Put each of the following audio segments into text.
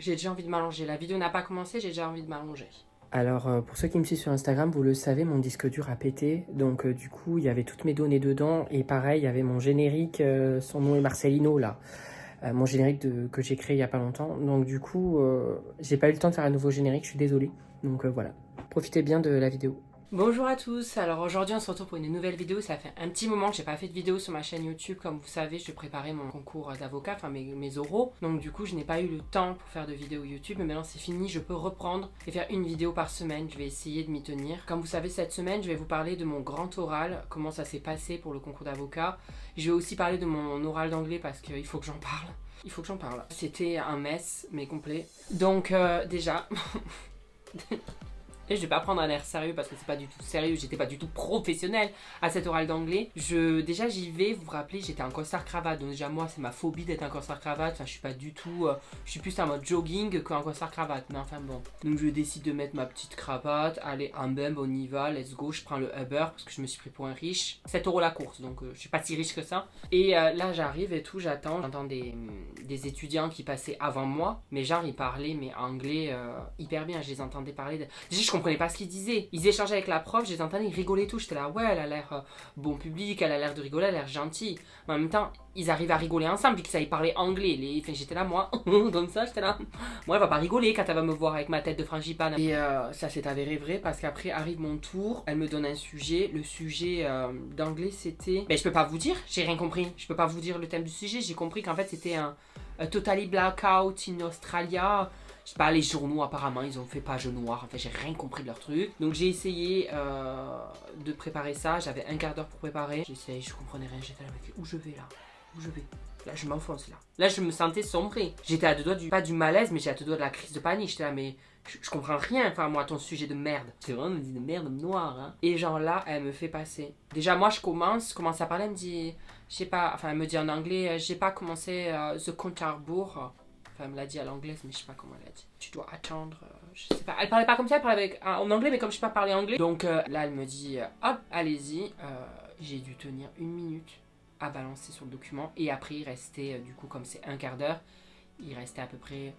J'ai déjà envie de m'allonger. La vidéo n'a pas commencé, j'ai déjà envie de m'allonger. Alors, pour ceux qui me suivent sur Instagram, vous le savez, mon disque dur a pété. Donc, du coup, il y avait toutes mes données dedans. Et pareil, il y avait mon générique, son nom est Marcelino, là. Mon générique que j'ai créé il y a pas longtemps. Donc, du coup, j'ai pas eu le temps de faire un nouveau générique, je suis désolée. Donc, voilà. Profitez bien de la vidéo. Bonjour à tous, alors aujourd'hui on se retrouve pour une nouvelle vidéo. Ça fait un petit moment que j'ai pas fait de vidéo sur ma chaîne YouTube. Comme vous savez, je préparais mon concours d'avocat, enfin mes oraux. Donc du coup je n'ai pas eu le temps pour faire de vidéo YouTube. Mais maintenant c'est fini, je peux reprendre et faire une vidéo par semaine. Je vais essayer de m'y tenir. Comme vous savez, cette semaine je vais vous parler de mon grand oral, comment ça s'est passé pour le concours d'avocat. Je vais aussi parler de mon oral d'anglais parce qu'il faut que j'en parle. Il faut que j'en parle. C'était un mess, mais complet. Donc déjà... Et je vais pas prendre un air sérieux parce que c'est pas du tout sérieux, j'étais pas du tout professionnelle à cet oral d'anglais. Déjà j'y vais, vous vous rappelez, j'étais en costard cravate, donc déjà moi c'est ma phobie d'être en costard cravate, enfin je suis pas du tout, je suis plus en mode jogging qu'en costard cravate, mais enfin bon. Donc je décide de mettre ma petite cravate, allez un bum, on y va, let's go, je prends le Uber parce que je me suis pris pour un riche. 7 € la course, donc je suis pas si riche que ça. Et là j'arrive et tout, j'entends des étudiants qui passaient avant moi, mais genre ils parlaient mais anglais hyper bien, je les entendais parler. Déjà je comprenais pas ce qu'ils disaient. Ils échangeaient avec la prof, je les entendais, ils rigolaient tout. J'étais là, ouais, elle a l'air bon public, elle a l'air de rigoler, elle a l'air gentille. Mais en même temps, ils arrivent à rigoler ensemble vu que ça, ils parlaient anglais. Enfin, j'étais là, moi, comme ça, j'étais là. Moi, elle va pas rigoler quand elle va me voir avec ma tête de frangipane. Et ça s'est avéré vrai parce qu'après arrive mon tour, elle me donne un sujet. Le sujet d'anglais, c'était. Ben, je peux pas vous dire, j'ai rien compris. Je peux pas vous dire le thème du sujet. J'ai compris qu'en fait, c'était un totally blackout in Australia. Je sais pas, les journaux apparemment ils ont fait page noire, enfin j'ai rien compris de leur truc. Donc j'ai essayé de préparer ça, j'avais un quart d'heure pour préparer. J'ai essayé, je comprenais rien, j'étais là, mais où je vais là? Où je vais? Là je m'enfonce là. Là je me sentais sombrer. J'étais à deux doigts pas du malaise, mais j'étais à deux doigts de la crise de panique. J'étais là, mais je comprends rien, enfin moi ton sujet de merde. C'est vraiment une de merde noire, hein. Et genre là, elle me fait passer. Déjà moi je commence à parler, elle me dit, je sais pas, enfin elle me dit en anglais, j'ai pas commencé The Compte à rebours. Enfin, elle me l'a dit à l'anglaise, mais je sais pas comment elle a dit. Tu dois attendre, je sais pas. Elle parlait pas comme ça, elle parlait en anglais, mais comme je sais pas parler anglais. Donc là, elle me dit, hop, allez-y. J'ai dû tenir 1 minute à balancer sur le document. Et après, il restait, du coup, comme c'est un quart d'heure, il restait à peu près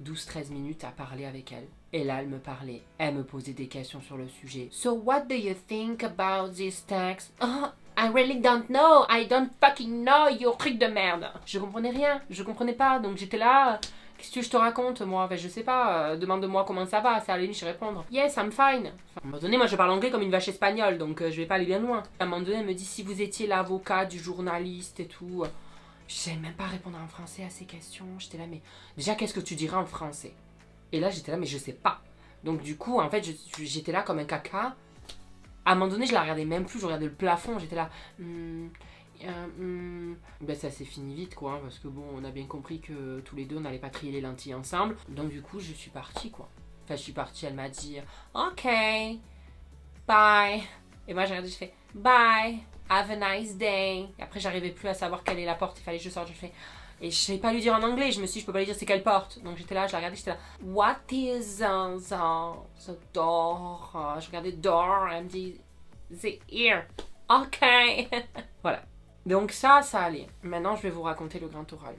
12-13 minutes à parler avec elle. Et là, elle me parlait. Elle me posait des questions sur le sujet. So, what do you think about this text? Oh, I really don't know. I don't fucking know, you truc de merde. Je comprenais rien. Je comprenais pas. Donc j'étais là. Qu'est-ce que je te raconte, moi? Ben, je sais pas. Demande-moi comment ça va. C'est à la limite, je vais répondre. Yes, I'm fine. Enfin, à un moment donné, moi, je parle anglais comme une vache espagnole. Donc je vais pas aller bien loin. À un moment donné, elle me dit si vous étiez l'avocat du journaliste et tout. Je sais même pas répondre en français à ces questions. J'étais là, mais déjà, qu'est-ce que tu dirais en français? Et là, j'étais là, mais je sais pas. Donc, du coup, en fait, j'étais là comme un caca. À un moment donné, je la regardais même plus, je regardais le plafond. J'étais là. Ben, ça s'est fini vite, quoi. Parce que bon, on a bien compris que tous les deux, on n'allait pas trier les lentilles ensemble. Donc, du coup, je suis partie, quoi. Enfin, je suis partie, elle m'a dit ok, bye. Et moi, j'ai regardé, je fais bye. Have a nice day. Et après, j'arrivais plus à savoir quelle est la porte. Il fallait que je sorte. Je fais. Et je savais pas lui dire en anglais. Je me suis dit, je peux pas lui dire c'est quelle porte. Donc j'étais là, je la regardais, j'étais là. What is the door? Je regardais door. Elle me dit, the ear. Ok. Voilà. Donc ça allait. Maintenant, je vais vous raconter le grand oral.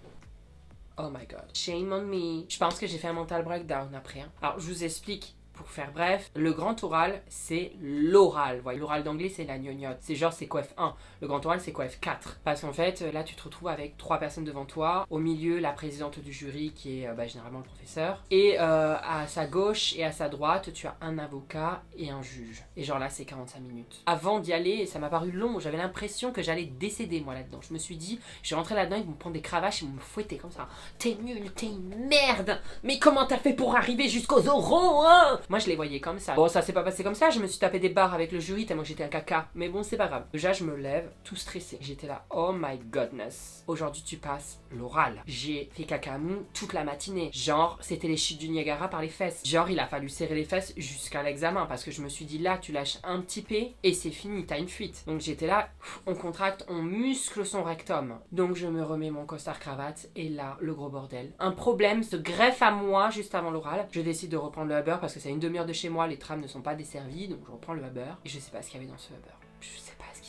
Oh my god. Shame on me. Je pense que j'ai fait un mental breakdown après. Hein. Alors, je vous explique. Pour faire bref, le grand oral, c'est l'oral. L'oral d'anglais, c'est la gnognotte. C'est genre, c'est quoi F1. Le grand oral, c'est quoi F4. Parce qu'en fait, là, tu te retrouves avec 3 personnes devant toi. Au milieu, la présidente du jury, qui est généralement le professeur. Et à sa gauche et à sa droite, tu as un avocat et un juge. Et genre là, c'est 45 minutes. Avant d'y aller, ça m'a paru long. J'avais l'impression que j'allais décéder, moi, là-dedans. Je me suis dit, je vais rentrer là-dedans, ils vont me prendre des cravaches, ils vont me fouetter comme ça. T'es nul, t'es une merde. Mais comment t'as fait pour arriver jusqu'aux oraux, hein? Moi, je les voyais comme ça. Bon, ça s'est pas passé comme ça. Je me suis tapé des barres avec le jury tellement que j'étais un caca. Mais bon, c'est pas grave. Déjà, je me lève, tout stressé. J'étais là, oh my godness. Aujourd'hui, tu passes l'oral. J'ai fait caca mou toute la matinée. Genre, c'était les chutes du Niagara par les fesses. Genre, il a fallu serrer les fesses jusqu'à l'examen parce que je me suis dit, là, tu lâches un petit P et c'est fini, t'as une fuite. Donc, j'étais là, on contracte, on muscle son rectum. Donc, je me remets mon costard cravate et là, le gros bordel. Un problème se greffe à moi juste avant l'oral. Je décide de reprendre le Uber parce que c'est une demi-heure de chez moi, les trams ne sont pas desservis, donc je reprends le Uber et je sais pas ce qu'il y avait dans ce Uber. Je sais pas ce qui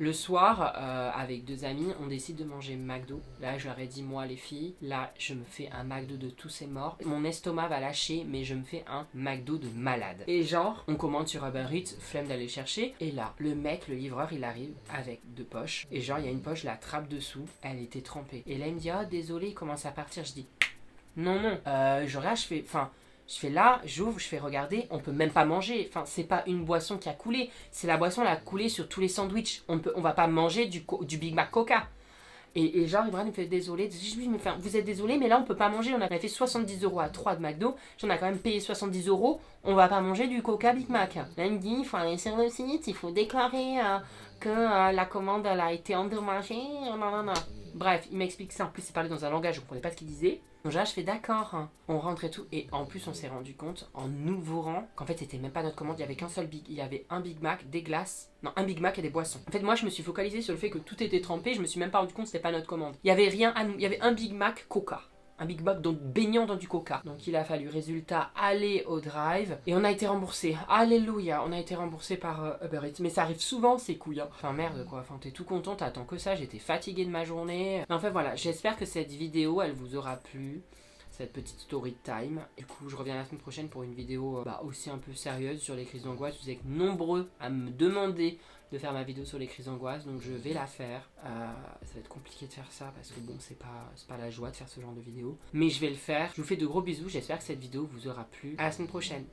Le soir, avec 2 amis, on décide de manger McDo. Là, je leur ai dit, moi les filles, là, je me fais un McDo de tous ces morts. Mon estomac va lâcher, mais je me fais un McDo de malade. Et genre, on commande sur Uber Eats, flemme d'aller chercher. Et là, le mec, le livreur, il arrive avec 2 poches. Et genre, il y a une poche, la trappe dessous, elle était trempée. Et là, il me dit, oh, désolé, il commence à partir. Je dis, non, non. Je fais là, j'ouvre, je fais regarder, on peut même pas manger. Enfin, c'est pas une boisson qui a coulé, c'est la boisson, elle a coulé sur tous les sandwichs. On va pas manger du Big Mac Coca. Et genre, Ibrahim me fait désolé. Vous êtes désolé, mais là, on peut pas manger. On a fait 70 € à 3 de McDo. J'en ai quand même payé 70 €. On va pas manger du Coca Big Mac. Là, il me dit, il faut aller sur le site, il faut déclarer que la commande, elle a été endommagée. Bref, il m'explique ça. En plus, il parlait dans un langage, je comprenais pas ce qu'il disait. Donc là, je fais d'accord. On rentre et tout. Et en plus, on s'est rendu compte, en ouvrant, qu'en fait, c'était même pas notre commande. Il y avait qu'un seul il y avait un Big Mac, des glaces. Non, un Big Mac et des boissons. En fait, moi, je me suis focalisée sur le fait que tout était trempé. Je me suis même pas rendu compte que c'était pas notre commande. Il y avait rien à nous. Il y avait un Big Mac Coca. Un Big Mac baignant dans du Coca. Donc il a fallu, résultat, aller au drive. Et on a été remboursé. Alléluia, on a été remboursé par Uber Eats. Mais ça arrive souvent, ces couilles. Enfin merde quoi, enfin t'es tout content, t'attends que ça. J'étais fatiguée de ma journée. Enfin voilà, j'espère que cette vidéo, elle vous aura plu. Cette petite story time. Du coup, je reviens la semaine prochaine pour une vidéo aussi un peu sérieuse sur les crises d'angoisse. Vous êtes nombreux à me demander de faire ma vidéo sur les crises d'angoisse, donc je vais la faire. Ça va être compliqué de faire ça parce que bon, c'est pas la joie de faire ce genre de vidéo. Mais je vais le faire. Je vous fais de gros bisous. J'espère que cette vidéo vous aura plu. À la semaine prochaine.